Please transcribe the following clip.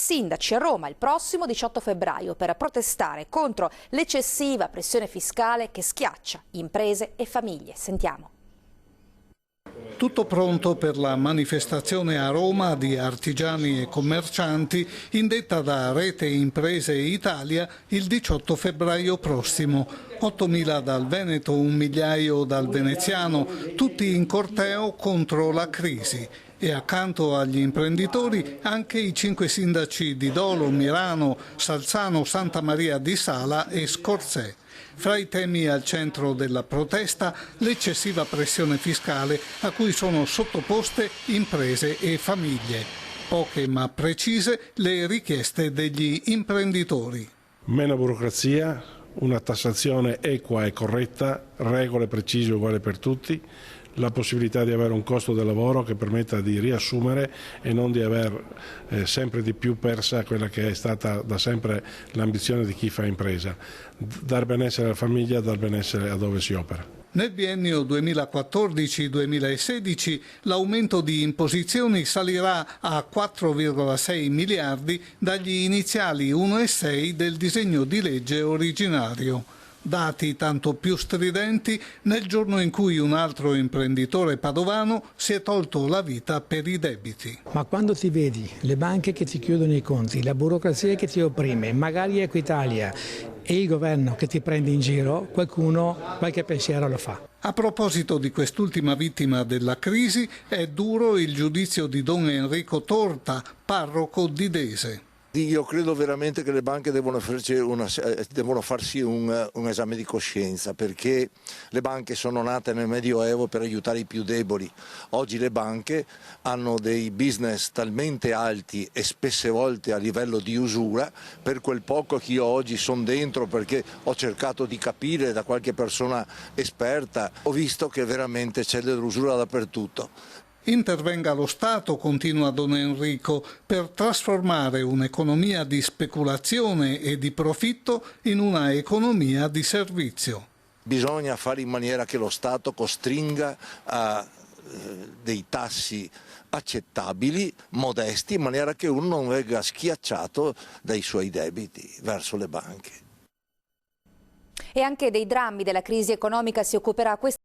sindaci a Roma il prossimo 18 febbraio per protestare contro l'eccessiva pressione fiscale che schiaccia imprese e famiglie. Sentiamo. Tutto pronto per la manifestazione a Roma di artigiani e commercianti indetta da Rete Imprese Italia il 18 febbraio prossimo. 8.000 dal Veneto, 1 migliaio dal veneziano, tutti in corteo contro la crisi. E accanto agli imprenditori anche i 5 sindaci di Dolo, Mirano, Salzano, Santa Maria di Sala e Scorzè. Fra i temi al centro della protesta l'eccessiva pressione fiscale a cui sono sottoposte imprese e famiglie. Poche ma precise le richieste degli imprenditori. Meno burocrazia, una tassazione equa e corretta, regole precise e uguali per tutti, la possibilità di avere un costo del lavoro che permetta di riassumere e non di aver sempre di più persa quella che è stata da sempre l'ambizione di chi fa impresa, dar benessere alla famiglia, dar benessere a dove si opera. Nel biennio 2014-2016 l'aumento di imposizioni salirà a 4,6 miliardi dagli iniziali 1,6 del disegno di legge originario. Dati tanto più stridenti nel giorno in cui un altro imprenditore padovano si è tolto la vita per i debiti. Ma quando ti vedi le banche che ti chiudono i conti, la burocrazia che ti opprime, magari Equitalia e il governo che ti prende in giro, qualcuno qualche pensiero lo fa. A proposito di quest'ultima vittima della crisi, è duro il giudizio di Don Enrico Torta, parroco di Dese. Io credo veramente che le banche devono farsi un esame di coscienza, perché le banche sono nate nel Medioevo per aiutare i più deboli. Oggi le banche hanno dei business talmente alti e spesse volte a livello di usura, per quel poco che io oggi sono dentro, perché ho cercato di capire da qualche persona esperta, ho visto che veramente c'è dell'usura dappertutto. Intervenga lo Stato, continua Don Enrico, per trasformare un'economia di speculazione e di profitto in una economia di servizio. Bisogna fare in maniera che lo Stato costringa a dei tassi accettabili, modesti, in maniera che uno non venga schiacciato dai suoi debiti verso le banche. E anche dei drammi della crisi economica si occuperà questa